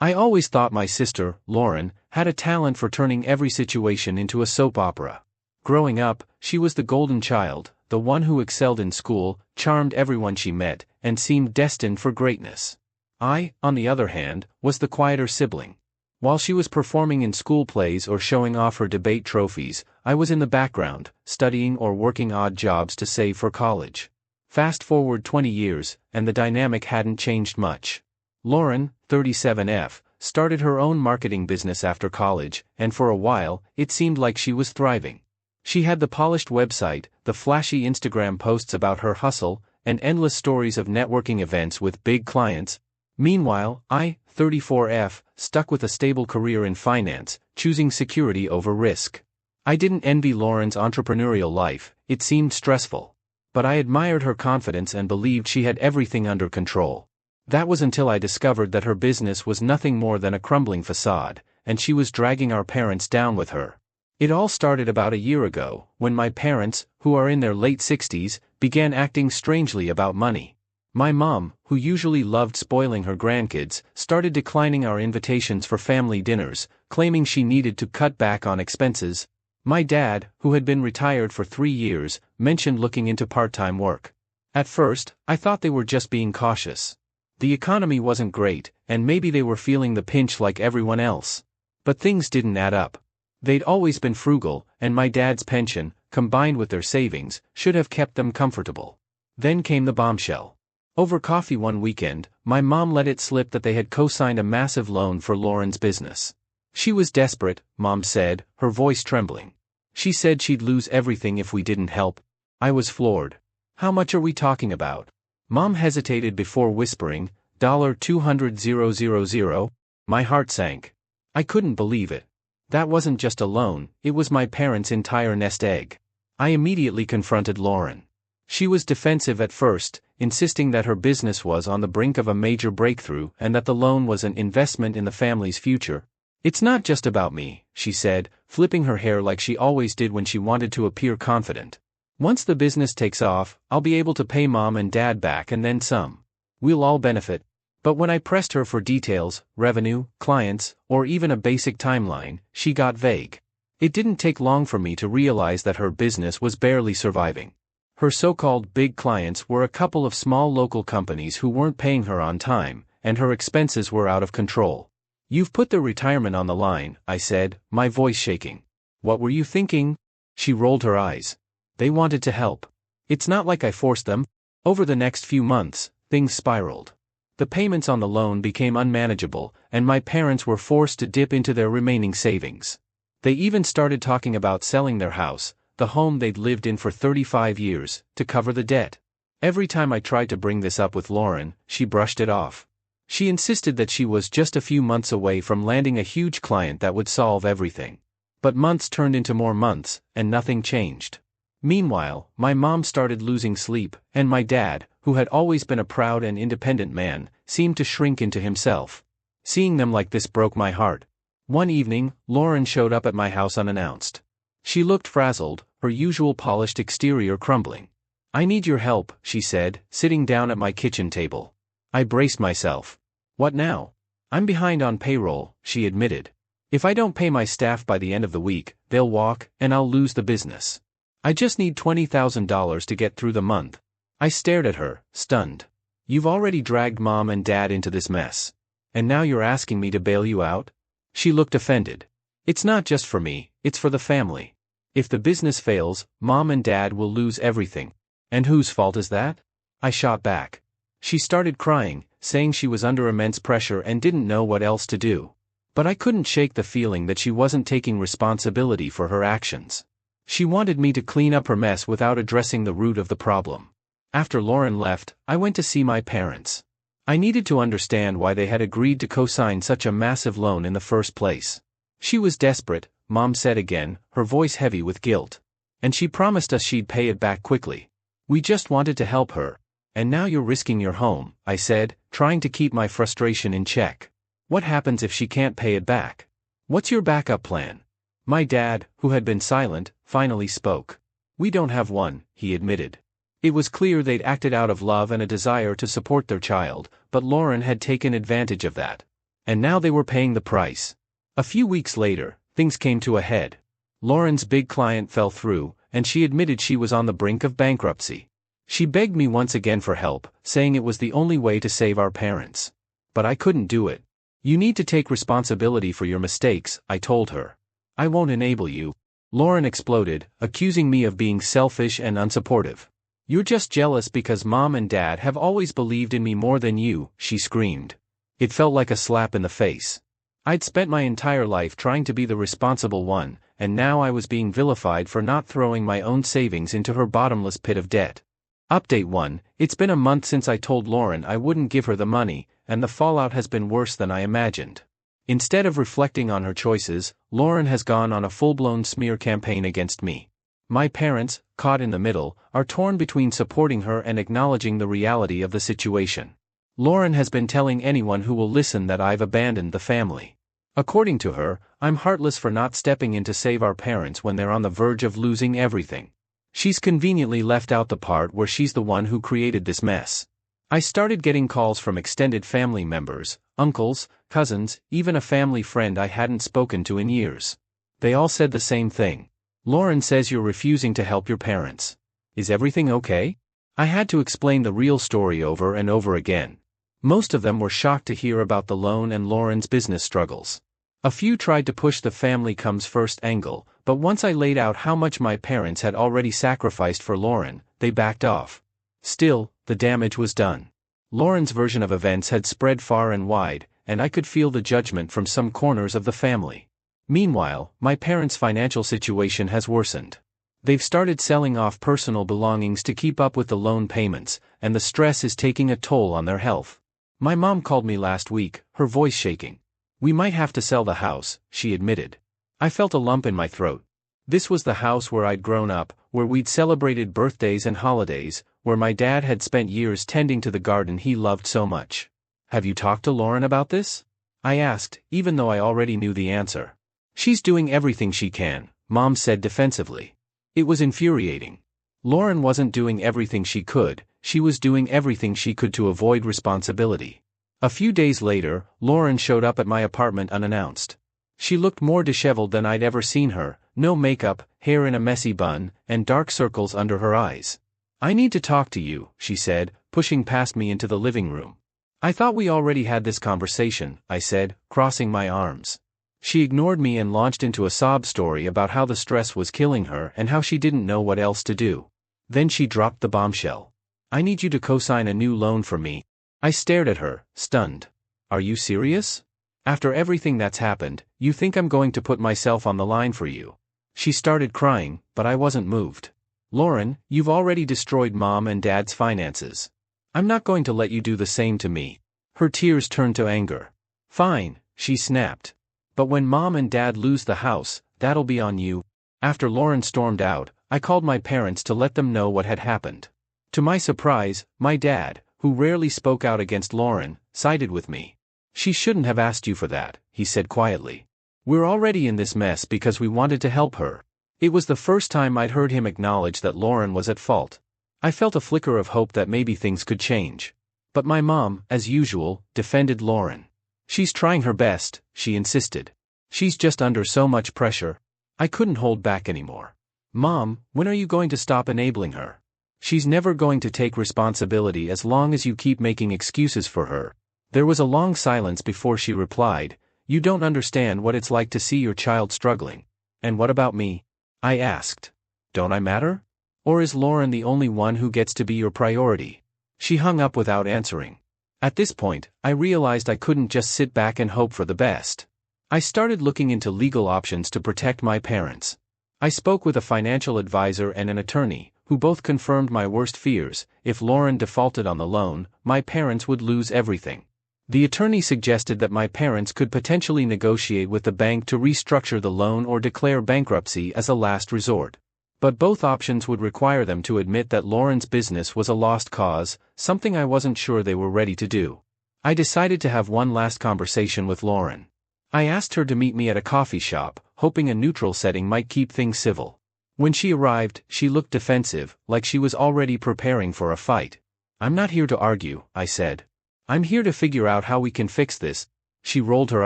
I always thought my sister, Lauren, had a talent for turning every situation into a soap opera. Growing up, she was the golden child, the one who excelled in school, charmed everyone she met, and seemed destined for greatness. I, on the other hand, was the quieter sibling. While she was performing in school plays or showing off her debate trophies, I was in the background, studying or working odd jobs to save for college. Fast forward 20 years, and the dynamic hadn't changed much. Lauren, 37F, started her own marketing business after college, and for a while, it seemed like she was thriving. She had the polished website, the flashy Instagram posts about her hustle, and endless stories of networking events with big clients. Meanwhile, I, 34F, stuck with a stable career in finance, choosing security over risk. I didn't envy Lauren's entrepreneurial life, it seemed stressful. But I admired her confidence and believed she had everything under control. That was until I discovered that her business was nothing more than a crumbling facade, and she was dragging our parents down with her. It all started about a year ago, when my parents, who are in their late 60s, began acting strangely about money. My mom, who usually loved spoiling her grandkids, started declining our invitations for family dinners, claiming she needed to cut back on expenses. My dad, who had been retired for 3 years, mentioned looking into part-time work. At first, I thought they were just being cautious. The economy wasn't great, and maybe they were feeling the pinch like everyone else. But things didn't add up. They'd always been frugal, and my dad's pension, combined with their savings, should have kept them comfortable. Then came the bombshell. Over coffee one weekend, my mom let it slip that they had co-signed a massive loan for Lauren's business. She was desperate, Mom said, her voice trembling. She said she'd lose everything if we didn't help. I was floored. How much are we talking about? Mom hesitated before whispering, $200,000. My heart sank. I couldn't believe it. That wasn't just a loan, it was my parents' entire nest egg. I immediately confronted Lauren. She was defensive at first, insisting that her business was on the brink of a major breakthrough and that the loan was an investment in the family's future. It's not just about me, she said, flipping her hair like she always did when she wanted to appear confident. Once the business takes off, I'll be able to pay Mom and Dad back and then some. We'll all benefit. But when I pressed her for details, revenue, clients, or even a basic timeline, she got vague. It didn't take long for me to realize that her business was barely surviving. Her so-called big clients were a couple of small local companies who weren't paying her on time, and her expenses were out of control. You've put their retirement on the line, I said, my voice shaking. What were you thinking? She rolled her eyes. They wanted to help. It's not like I forced them. Over the next few months, things spiraled. The payments on the loan became unmanageable, and my parents were forced to dip into their remaining savings. They even started talking about selling their house, the home they'd lived in for 35 years, to cover the debt. Every time I tried to bring this up with Lauren, she brushed it off. She insisted that she was just a few months away from landing a huge client that would solve everything. But months turned into more months, and nothing changed. Meanwhile, my mom started losing sleep, and my dad, who had always been a proud and independent man, seemed to shrink into himself. Seeing them like this broke my heart. One evening, Lauren showed up at my house unannounced. She looked frazzled, her usual polished exterior crumbling. I need your help, she said, sitting down at my kitchen table. I braced myself. What now? I'm behind on payroll, she admitted. If I don't pay my staff by the end of the week, they'll walk, and I'll lose the business. I just need $20,000 to get through the month. I stared at her, stunned. You've already dragged Mom and Dad into this mess. And now you're asking me to bail you out? She looked offended. It's not just for me, it's for the family. If the business fails, Mom and Dad will lose everything. And whose fault is that? I shot back. She started crying, saying she was under immense pressure and didn't know what else to do. But I couldn't shake the feeling that she wasn't taking responsibility for her actions. She wanted me to clean up her mess without addressing the root of the problem. After Lauren left, I went to see my parents. I needed to understand why they had agreed to co-sign such a massive loan in the first place. She was desperate, Mom said again, her voice heavy with guilt. And she promised us she'd pay it back quickly. We just wanted to help her. And now you're risking your home, I said, trying to keep my frustration in check. What happens if she can't pay it back? What's your backup plan? My dad, who had been silent, finally spoke. We don't have one, he admitted. It was clear they'd acted out of love and a desire to support their child, but Lauren had taken advantage of that. And now they were paying the price. A few weeks later, things came to a head. Lauren's big client fell through, and she admitted she was on the brink of bankruptcy. She begged me once again for help, saying it was the only way to save our parents. But I couldn't do it. You need to take responsibility for your mistakes, I told her. I won't enable you. Lauren exploded, accusing me of being selfish and unsupportive. You're just jealous because Mom and Dad have always believed in me more than you, she screamed. It felt like a slap in the face. I'd spent my entire life trying to be the responsible one, and now I was being vilified for not throwing my own savings into her bottomless pit of debt. Update 1: It's been a month since I told Lauren I wouldn't give her the money, and the fallout has been worse than I imagined. Instead of reflecting on her choices, Lauren has gone on a full-blown smear campaign against me. My parents, caught in the middle, are torn between supporting her and acknowledging the reality of the situation. Lauren has been telling anyone who will listen that I've abandoned the family. According to her, I'm heartless for not stepping in to save our parents when they're on the verge of losing everything. She's conveniently left out the part where she's the one who created this mess. I started getting calls from extended family members, uncles, cousins, even a family friend I hadn't spoken to in years. They all said the same thing. Lauren says you're refusing to help your parents. Is everything okay? I had to explain the real story over and over again. Most of them were shocked to hear about the loan and Lauren's business struggles. A few tried to push the family comes first angle, but once I laid out how much my parents had already sacrificed for Lauren, they backed off. Still, the damage was done. Lauren's version of events had spread far and wide, and I could feel the judgment from some corners of the family. Meanwhile, my parents' financial situation has worsened. They've started selling off personal belongings to keep up with the loan payments, and the stress is taking a toll on their health. My mom called me last week, her voice shaking. We might have to sell the house, she admitted. I felt a lump in my throat. This was the house where I'd grown up, where we'd celebrated birthdays and holidays, where my dad had spent years tending to the garden he loved so much. Have you talked to Lauren about this? I asked, even though I already knew the answer. She's doing everything she can, Mom said defensively. It was infuriating. Lauren wasn't doing everything she could, she was doing everything she could to avoid responsibility. A few days later, Lauren showed up at my apartment unannounced. She looked more disheveled than I'd ever seen her, no makeup, hair in a messy bun, and dark circles under her eyes. I need to talk to you, she said, pushing past me into the living room. I thought we already had this conversation, I said, crossing my arms. She ignored me and launched into a sob story about how the stress was killing her and how she didn't know what else to do. Then she dropped the bombshell. I need you to co-sign a new loan for me. I stared at her, stunned. Are you serious? After everything that's happened, you think I'm going to put myself on the line for you? She started crying, but I wasn't moved. Lauren, you've already destroyed Mom and Dad's finances. I'm not going to let you do the same to me. Her tears turned to anger. Fine, she snapped. But when Mom and Dad lose the house, that'll be on you. After Lauren stormed out, I called my parents to let them know what had happened. To my surprise, my dad, who rarely spoke out against Lauren, sided with me. She shouldn't have asked you for that, he said quietly. We're already in this mess because we wanted to help her. It was the first time I'd heard him acknowledge that Lauren was at fault. I felt a flicker of hope that maybe things could change. But my mom, as usual, defended Lauren. She's trying her best, she insisted. She's just under so much pressure. I couldn't hold back anymore. Mom, when are you going to stop enabling her? She's never going to take responsibility as long as you keep making excuses for her. There was a long silence before she replied, You don't understand what it's like to see your child struggling. And what about me? I asked. Don't I matter? Or is Lauren the only one who gets to be your priority? She hung up without answering. At this point, I realized I couldn't just sit back and hope for the best. I started looking into legal options to protect my parents. I spoke with a financial advisor and an attorney, who both confirmed my worst fears. If Lauren defaulted on the loan, my parents would lose everything. The attorney suggested that my parents could potentially negotiate with the bank to restructure the loan or declare bankruptcy as a last resort. But both options would require them to admit that Lauren's business was a lost cause, something I wasn't sure they were ready to do. I decided to have one last conversation with Lauren. I asked her to meet me at a coffee shop, hoping a neutral setting might keep things civil. When she arrived, she looked defensive, like she was already preparing for a fight. I'm not here to argue, I said. I'm here to figure out how we can fix this. She rolled her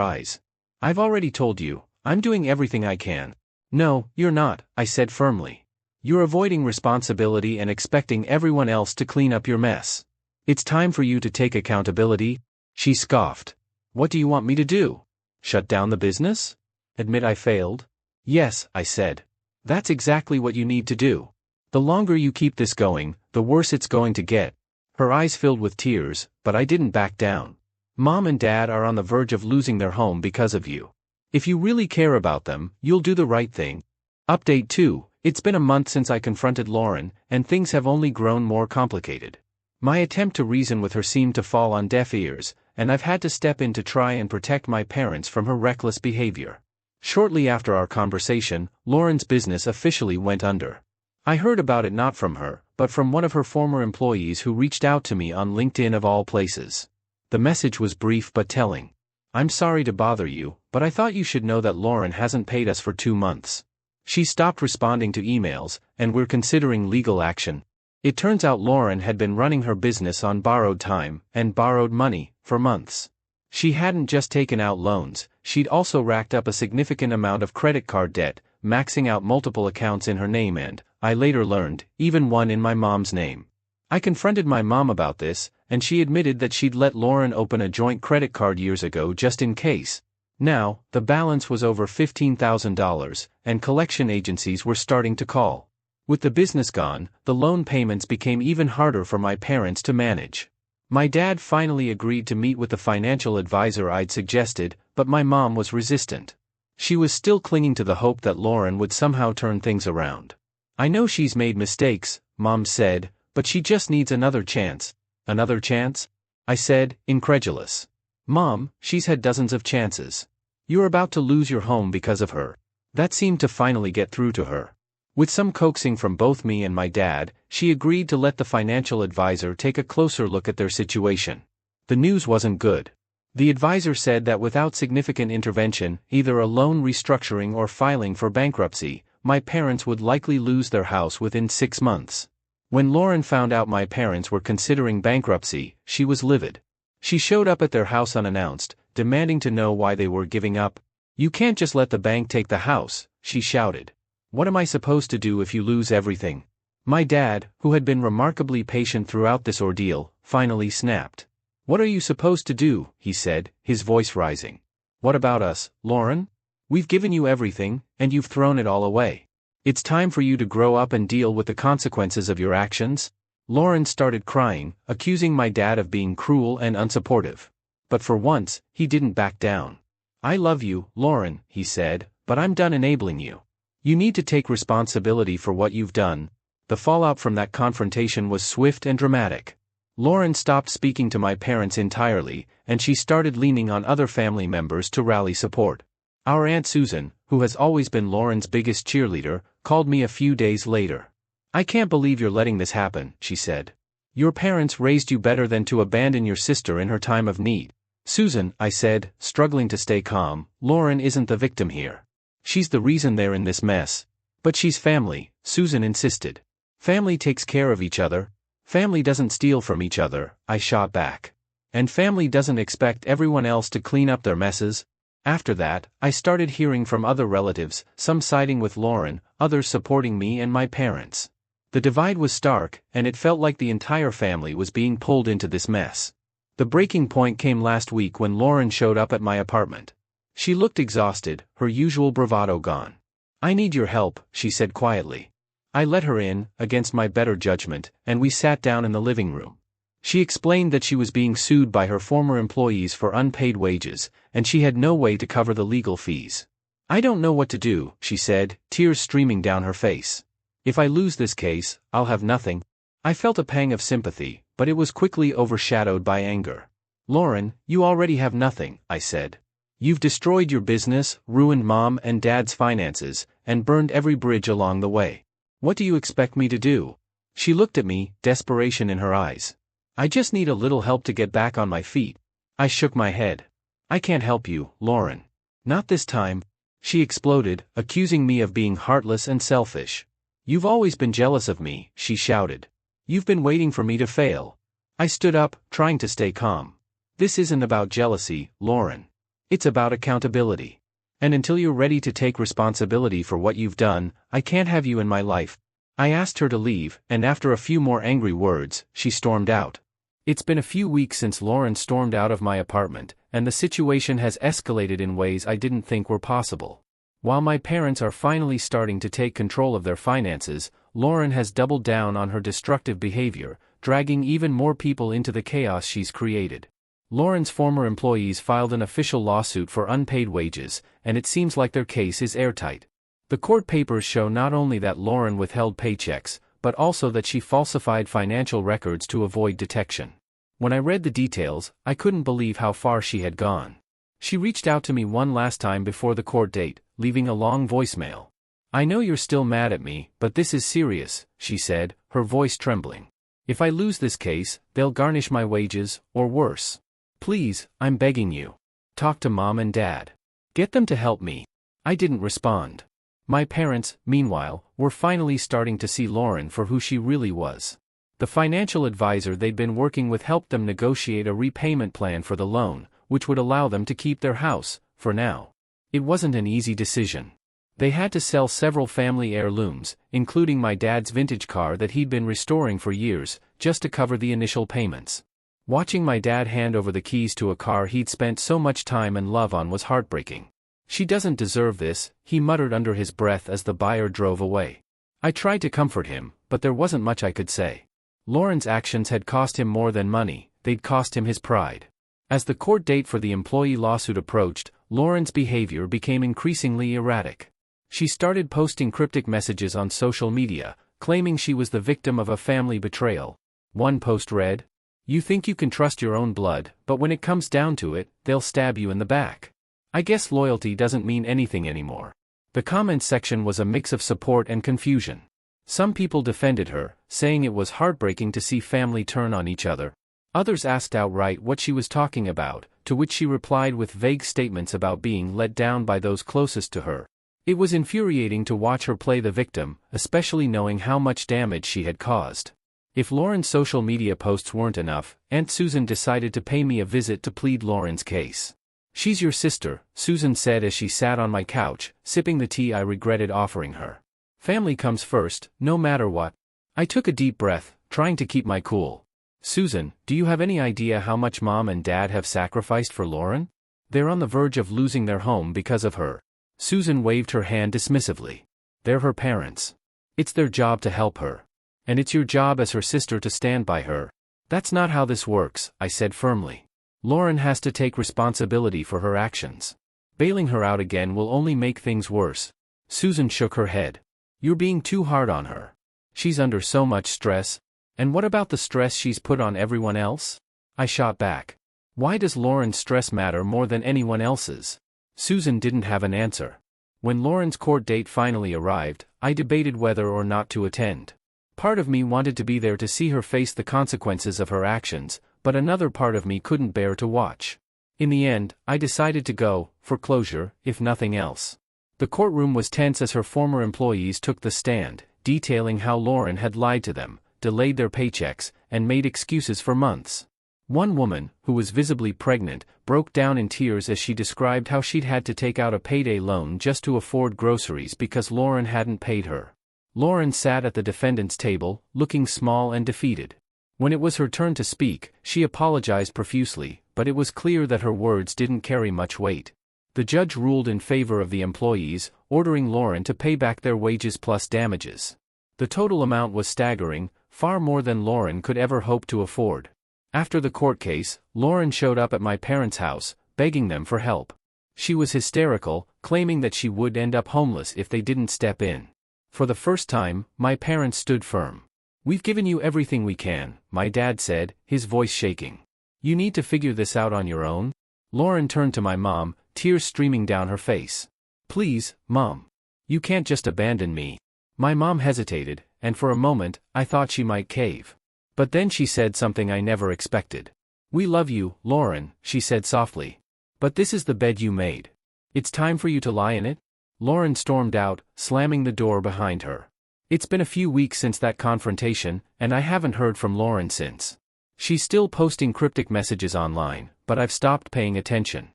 eyes. I've already told you, I'm doing everything I can. No, you're not, I said firmly. You're avoiding responsibility and expecting everyone else to clean up your mess. It's time for you to take accountability. She scoffed. What do you want me to do? Shut down the business? Admit I failed? Yes, I said. That's exactly what you need to do. The longer you keep this going, the worse it's going to get. Her eyes filled with tears, but I didn't back down. Mom and Dad are on the verge of losing their home because of you. If you really care about them, you'll do the right thing. Update 2. It's been a month since I confronted Lauren, and things have only grown more complicated. My attempt to reason with her seemed to fall on deaf ears, and I've had to step in to try and protect my parents from her reckless behavior. Shortly after our conversation, Lauren's business officially went under. I heard about it not from her, but from one of her former employees who reached out to me on LinkedIn of all places. The message was brief but telling. I'm sorry to bother you, but I thought you should know that Lauren hasn't paid us for 2 months. She stopped responding to emails, and we're considering legal action. It turns out Lauren had been running her business on borrowed time, and borrowed money, for months. She hadn't just taken out loans, she'd also racked up a significant amount of credit card debt, maxing out multiple accounts in her name and, I later learned, even one in my mom's name. I confronted my mom about this, and she admitted that she'd let Lauren open a joint credit card years ago just in case. Now, the balance was over $15,000, and collection agencies were starting to call. With the business gone, the loan payments became even harder for my parents to manage. My dad finally agreed to meet with the financial advisor I'd suggested, but my mom was resistant. She was still clinging to the hope that Lauren would somehow turn things around. I know she's made mistakes, Mom said, but she just needs another chance. Another chance? I said, incredulous. Mom, she's had dozens of chances. You're about to lose your home because of her. That seemed to finally get through to her. With some coaxing from both me and my dad, she agreed to let the financial advisor take a closer look at their situation. The news wasn't good. The advisor said that without significant intervention, either a loan restructuring or filing for bankruptcy, my parents would likely lose their house within 6 months. When Lauren found out my parents were considering bankruptcy, she was livid. She showed up at their house unannounced, demanding to know why they were giving up. You can't just let the bank take the house, she shouted. What am I supposed to do if you lose everything? My dad, who had been remarkably patient throughout this ordeal, finally snapped. What are you supposed to do? He said, his voice rising. What about us, Lauren? We've given you everything, and you've thrown it all away. It's time for you to grow up and deal with the consequences of your actions. Lauren started crying, accusing my dad of being cruel and unsupportive. But for once, he didn't back down. I love you, Lauren, he said, but I'm done enabling you. You need to take responsibility for what you've done. The fallout from that confrontation was swift and dramatic. Lauren stopped speaking to my parents entirely, and she started leaning on other family members to rally support. Our Aunt Susan, who has always been Lauren's biggest cheerleader, called me a few days later. I can't believe you're letting this happen, she said. Your parents raised you better than to abandon your sister in her time of need. Susan, I said, struggling to stay calm, Lauren isn't the victim here. She's the reason they're in this mess. But she's family, Susan insisted. Family takes care of each other. Family doesn't steal from each other, I shot back. And family doesn't expect everyone else to clean up their messes. After that, I started hearing from other relatives, some siding with Lauren, others supporting me and my parents. The divide was stark, and it felt like the entire family was being pulled into this mess. The breaking point came last week when Lauren showed up at my apartment. She looked exhausted, her usual bravado gone. I need your help, she said quietly. I let her in, against my better judgment, and we sat down in the living room. She explained that she was being sued by her former employees for unpaid wages, and she had no way to cover the legal fees. I don't know what to do, she said, tears streaming down her face. If I lose this case, I'll have nothing. I felt a pang of sympathy, but it was quickly overshadowed by anger. Lauren, you already have nothing, I said. You've destroyed your business, ruined Mom and Dad's finances, and burned every bridge along the way. What do you expect me to do? She looked at me, desperation in her eyes. I just need a little help to get back on my feet. I shook my head. I can't help you, Lauren. Not this time. She exploded, accusing me of being heartless and selfish. You've always been jealous of me, she shouted. You've been waiting for me to fail. I stood up, trying to stay calm. This isn't about jealousy, Lauren. It's about accountability. And until you're ready to take responsibility for what you've done, I can't have you in my life." I asked her to leave, and after a few more angry words, she stormed out. It's been a few weeks since Lauren stormed out of my apartment, and the situation has escalated in ways I didn't think were possible. While my parents are finally starting to take control of their finances, Lauren has doubled down on her destructive behavior, dragging even more people into the chaos she's created. Lauren's former employees filed an official lawsuit for unpaid wages, and it seems like their case is airtight. The court papers show not only that Lauren withheld paychecks, but also that she falsified financial records to avoid detection. When I read the details, I couldn't believe how far she had gone. She reached out to me one last time before the court date, leaving a long voicemail. "I know you're still mad at me, but this is serious," she said, her voice trembling. "If I lose this case, they'll garnish my wages, or worse. Please, I'm begging you. Talk to Mom and Dad. Get them to help me." I didn't respond. My parents, meanwhile, were finally starting to see Lauren for who she really was. The financial advisor they'd been working with helped them negotiate a repayment plan for the loan, which would allow them to keep their house, for now. It wasn't an easy decision. They had to sell several family heirlooms, including my dad's vintage car that he'd been restoring for years, just to cover the initial payments. Watching my dad hand over the keys to a car he'd spent so much time and love on was heartbreaking. "She doesn't deserve this," he muttered under his breath as the buyer drove away. I tried to comfort him, but there wasn't much I could say. Lauren's actions had cost him more than money, they'd cost him his pride. As the court date for the employee lawsuit approached, Lauren's behavior became increasingly erratic. She started posting cryptic messages on social media, claiming she was the victim of a family betrayal. One post read, "You think you can trust your own blood, but when it comes down to it, they'll stab you in the back. I guess loyalty doesn't mean anything anymore." The comments section was a mix of support and confusion. Some people defended her, saying it was heartbreaking to see family turn on each other. Others asked outright what she was talking about, to which she replied with vague statements about being let down by those closest to her. It was infuriating to watch her play the victim, especially knowing how much damage she had caused. If Lauren's social media posts weren't enough, Aunt Susan decided to pay me a visit to plead Lauren's case. "She's your sister," Susan said as she sat on my couch, sipping the tea I regretted offering her. "Family comes first, no matter what." I took a deep breath, trying to keep my cool. "Susan, do you have any idea how much Mom and Dad have sacrificed for Lauren? They're on the verge of losing their home because of her." Susan waved her hand dismissively. "They're her parents. It's their job to help her. And it's your job as her sister to stand by her." "That's not how this works," I said firmly. "Lauren has to take responsibility for her actions. Bailing her out again will only make things worse." Susan shook her head. "You're being too hard on her. She's under so much stress. And what about the stress she's put on everyone else?" I shot back. "Why does Lauren's stress matter more than anyone else's?" Susan didn't have an answer. When Lauren's court date finally arrived, I debated whether or not to attend. Part of me wanted to be there to see her face the consequences of her actions, but another part of me couldn't bear to watch. In the end, I decided to go, for closure, if nothing else. The courtroom was tense as her former employees took the stand, detailing how Lauren had lied to them, delayed their paychecks, and made excuses for months. One woman, who was visibly pregnant, broke down in tears as she described how she'd had to take out a payday loan just to afford groceries because Lauren hadn't paid her. Lauren sat at the defendant's table, looking small and defeated. When it was her turn to speak, she apologized profusely, but it was clear that her words didn't carry much weight. The judge ruled in favor of the employees, ordering Lauren to pay back their wages plus damages. The total amount was staggering, far more than Lauren could ever hope to afford. After the court case, Lauren showed up at my parents' house, begging them for help. She was hysterical, claiming that she would end up homeless if they didn't step in. For the first time, my parents stood firm. "We've given you everything we can," my dad said, his voice shaking. "You need to figure this out on your own." Lauren turned to my mom, tears streaming down her face. "Please, Mom. You can't just abandon me." My mom hesitated, and for a moment, I thought she might cave. But then she said something I never expected. "We love you, Lauren," she said softly. "But this is the bed you made. It's time for you to lie in it." Lauren stormed out, slamming the door behind her. It's been a few weeks since that confrontation, and I haven't heard from Lauren since. She's still posting cryptic messages online, but I've stopped paying attention.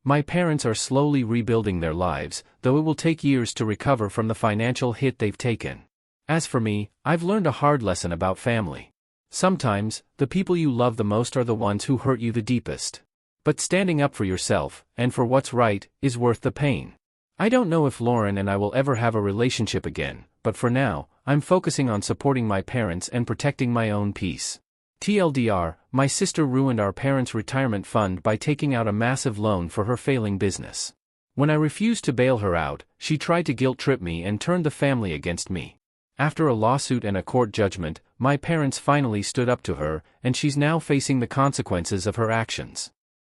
My parents are slowly rebuilding their lives, though it will take years to recover from the financial hit they've taken. As for me, I've learned a hard lesson about family. Sometimes, the people you love the most are the ones who hurt you the deepest. But standing up for yourself, and for what's right, is worth the pain. I don't know if Lauren and I will ever have a relationship again, but for now, I'm focusing on supporting my parents and protecting my own peace. TLDR, my sister ruined our parents' retirement fund by taking out a massive loan for her failing business. When I refused to bail her out, she tried to guilt-trip me and turned the family against me. After a lawsuit and a court judgment, my parents finally stood up to her, and she's now facing the consequences of her actions.